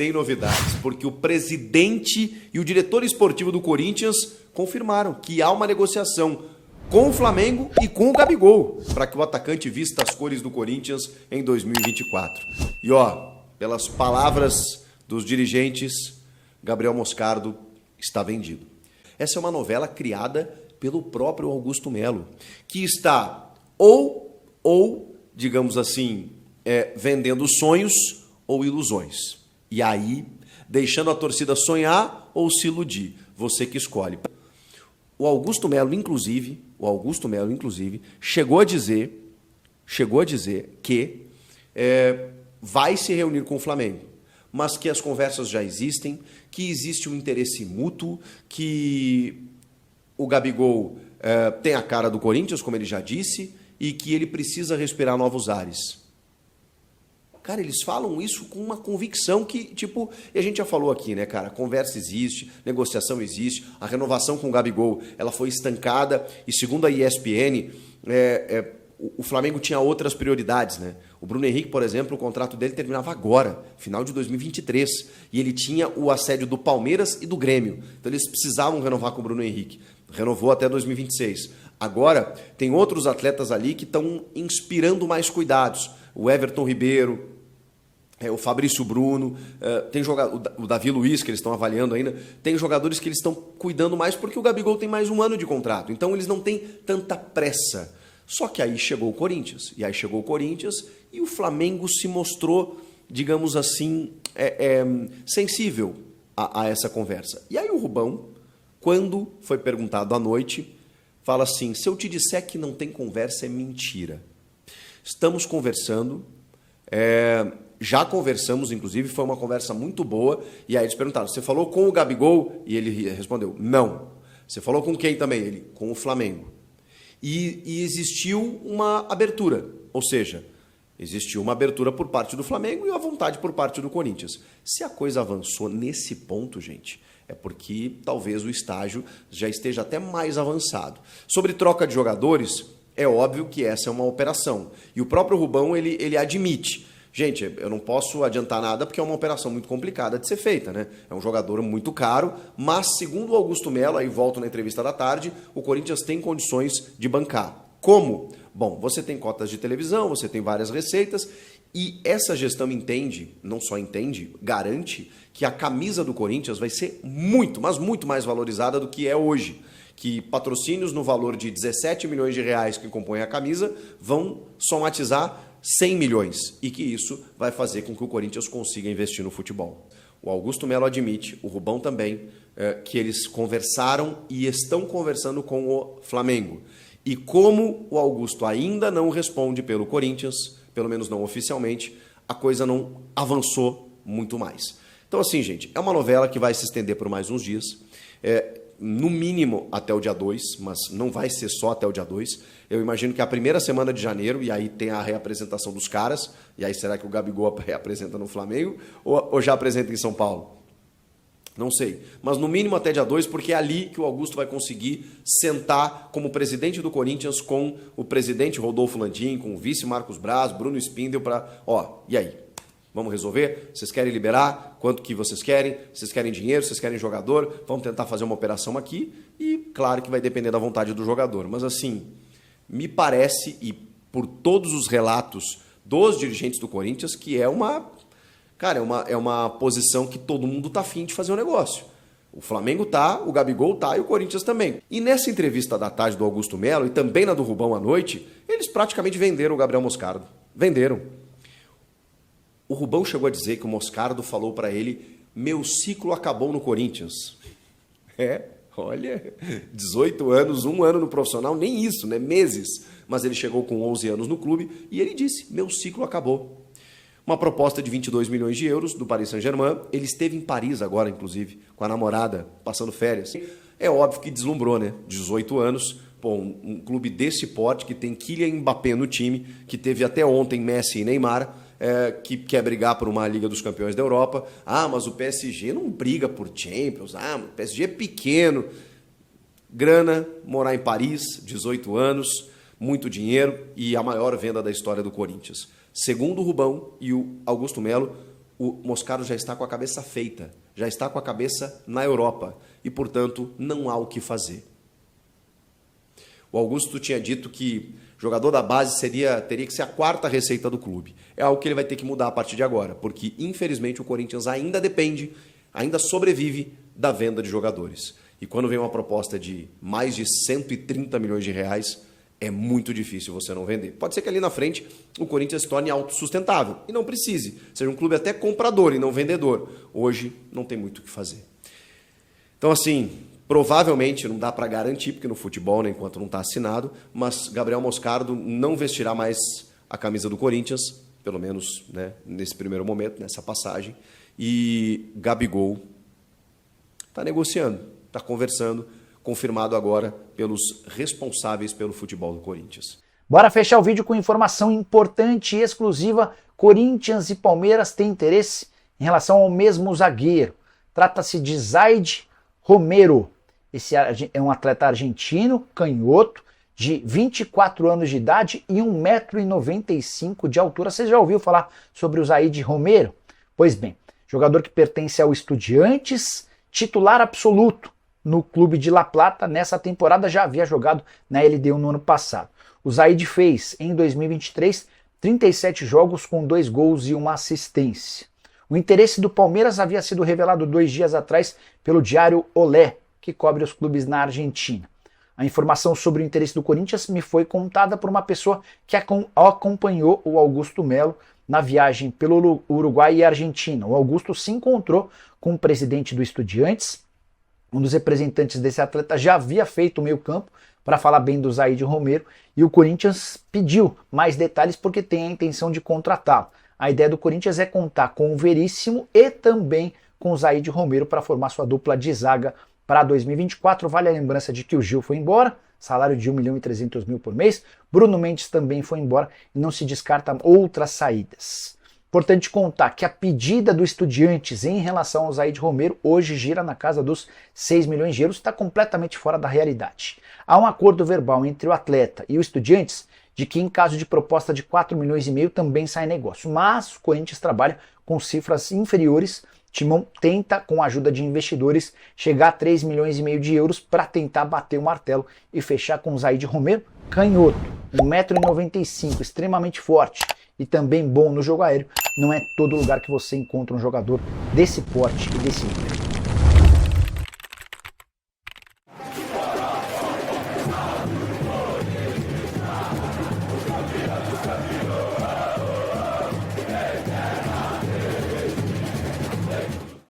tem novidades, porque o presidente e o diretor esportivo do Corinthians confirmaram que há uma negociação com o Flamengo e com o Gabigol para que o atacante vista as cores do Corinthians em 2024. E ó, pelas palavras dos dirigentes, Gabriel Moscardo está vendido. Essa é uma novela criada pelo próprio Augusto Melo, que está digamos assim, vendendo sonhos ou ilusões. E aí, deixando a torcida sonhar ou se iludir. Você que escolhe. O Augusto Melo, inclusive, chegou a dizer que vai se reunir com o Flamengo, mas que as conversas já existem, que existe um interesse mútuo, que o Gabigol tem a cara do Corinthians, como ele já disse, e que ele precisa respirar novos ares. Cara, eles falam isso com uma convicção que, tipo, e a gente já falou aqui, né, cara? Conversa existe, negociação existe, a renovação com o Gabigol, ela foi estancada e, segundo a ESPN, o Flamengo tinha outras prioridades, né? O Bruno Henrique, por exemplo, o contrato dele terminava agora, final de 2023, e ele tinha o assédio do Palmeiras e do Grêmio. Então eles precisavam renovar com o Bruno Henrique. Renovou até 2026. Agora, tem outros atletas ali que estão inspirando mais cuidados. O Everton Ribeiro, o Fabrício Bruno, tem o Davi Luiz, que eles estão avaliando ainda. Tem jogadores que eles estão cuidando mais porque o Gabigol tem mais um ano de contrato. Então eles não têm tanta pressa. Só que aí chegou o Corinthians. E o Flamengo se mostrou, digamos assim, sensível a essa conversa. E aí o Rubão, quando foi perguntado à noite, fala assim: se eu te disser que não tem conversa, é mentira. Estamos conversando, já conversamos, inclusive, foi uma conversa muito boa. E aí eles perguntaram: você falou com o Gabigol? E ele respondeu: não. Você falou com quem também? Ele: com o Flamengo. E existiu uma abertura, ou seja, existiu uma abertura por parte do Flamengo e uma vontade por parte do Corinthians. Se a coisa avançou nesse ponto, gente, é porque talvez o estágio já esteja até mais avançado. Sobre troca de jogadores, é óbvio que essa é uma operação. E o próprio Rubão, ele admite. Gente, eu não posso adiantar nada porque é uma operação muito complicada de ser feita, né? É um jogador muito caro, mas segundo o Augusto Melo, aí volto na entrevista da tarde, o Corinthians tem condições de bancar. Como? Bom, você tem cotas de televisão, você tem várias receitas e essa gestão entende, não só entende, garante que a camisa do Corinthians vai ser muito, mas muito mais valorizada do que é hoje. Que patrocínios no valor de 17 milhões de reais que compõem a camisa vão somatizar 100 milhões e que isso vai fazer com que o Corinthians consiga investir no futebol. O Augusto Melo admite, o Rubão também, que eles conversaram e estão conversando com o Flamengo. E como o Augusto ainda não responde pelo Corinthians, pelo menos não oficialmente, a coisa não avançou muito mais. Então assim, gente, é uma novela que vai se estender por mais uns dias. No mínimo até o dia 2, mas não vai ser só até o dia 2. Eu imagino que a primeira semana de janeiro, e aí tem a reapresentação dos caras, e aí será que o Gabigol reapresenta no Flamengo ou já apresenta em São Paulo? Não sei, mas no mínimo até dia 2, porque é ali que o Augusto vai conseguir sentar como presidente do Corinthians com o presidente Rodolfo Landim, com o vice Marcos Braz, Bruno Spindel, e aí? Vamos resolver? Vocês querem liberar? Quanto que vocês querem? Vocês querem dinheiro? Vocês querem jogador? Vamos tentar fazer uma operação aqui e claro que vai depender da vontade do jogador. Mas assim, me parece, e por todos os relatos dos dirigentes do Corinthians, que é uma posição que todo mundo tá afim de fazer um negócio. O Flamengo tá, o Gabigol tá e o Corinthians também. E nessa entrevista da tarde do Augusto Melo e também na do Rubão à noite, eles praticamente venderam o Gabriel Moscardo. Venderam. O Rubão chegou a dizer que o Moscardo falou para ele: meu ciclo acabou no Corinthians. Olha, 18 anos, 1 ano no profissional, nem isso, né? Meses. Mas ele chegou com 11 anos no clube e ele disse: meu ciclo acabou. Uma proposta de 22 milhões de euros do Paris Saint-Germain. Ele esteve em Paris agora, inclusive, com a namorada, passando férias. É óbvio que deslumbrou, né? 18 anos, um clube desse porte, que tem Kylian Mbappé no time, que teve até ontem Messi e Neymar, que quer brigar por uma Liga dos Campeões da Europa. Mas o PSG não briga por Champions. O PSG é pequeno. Grana, morar em Paris, 18 anos, muito dinheiro e a maior venda da história do Corinthians. Segundo o Rubão e o Augusto Melo, o Moscardo já está com a cabeça feita, já está com a cabeça na Europa e, portanto, não há o que fazer. O Augusto tinha dito que jogador da base teria que ser a quarta receita do clube. É algo que ele vai ter que mudar a partir de agora, porque, infelizmente, o Corinthians ainda depende, ainda sobrevive da venda de jogadores. E quando vem uma proposta de mais de 130 milhões de reais, é muito difícil você não vender. Pode ser que ali na frente o Corinthians se torne autossustentável e não precise. Seja um clube até comprador e não vendedor. Hoje não tem muito o que fazer. Então, assim, provavelmente não dá para garantir, porque no futebol, né, enquanto não está assinado, mas Gabriel Moscardo não vestirá mais a camisa do Corinthians, pelo menos, né, nesse primeiro momento, nessa passagem. E Gabigol está negociando, está conversando, confirmado agora pelos responsáveis pelo futebol do Corinthians. Bora fechar o vídeo com informação importante e exclusiva. Corinthians e Palmeiras têm interesse em relação ao mesmo zagueiro. Trata-se de Zayd Romero. Esse é um atleta argentino, canhoto, de 24 anos de idade e 1,95 m de altura. Você já ouviu falar sobre o Zayd Romero? Pois bem, jogador que pertence ao Estudiantes, titular absoluto no clube de La Plata. Nessa temporada já havia jogado na LDU no ano passado. O Zayd fez, em 2023, 37 jogos com 2 gols e 1 assistência. O interesse do Palmeiras havia sido revelado 2 dias atrás pelo diário Olé, que cobre os clubes na Argentina. A informação sobre o interesse do Corinthians me foi contada por uma pessoa que acompanhou o Augusto Melo na viagem pelo Uruguai e Argentina. O Augusto se encontrou com o presidente do Estudiantes. Um dos representantes desse atleta já havia feito o meio-campo para falar bem do Zayd Romero e o Corinthians pediu mais detalhes porque tem a intenção de contratá-lo. A ideia do Corinthians é contar com o Veríssimo e também com o Zayd Romero para formar sua dupla de zaga para 2024. Vale a lembrança de que o Gil foi embora, salário de 1.300.000 por mês. Bruno Mendes também foi embora e não se descarta outras saídas. Importante contar que a pedida do Estudiantes em relação ao Zayd Romero hoje gira na casa dos 6 milhões de euros, está completamente fora da realidade. Há um acordo verbal entre o atleta e o Estudiantes de que em caso de proposta de 4,5 milhões também sai negócio, mas o Corinthians trabalha com cifras inferiores. Timão tenta, com a ajuda de investidores, chegar a 3,5 milhões de euros para tentar bater o martelo e fechar com o Zayd Romero, canhoto, 1,95 m, extremamente forte e também bom no jogo aéreo. Não é todo lugar que você encontra um jogador desse porte e desse nível.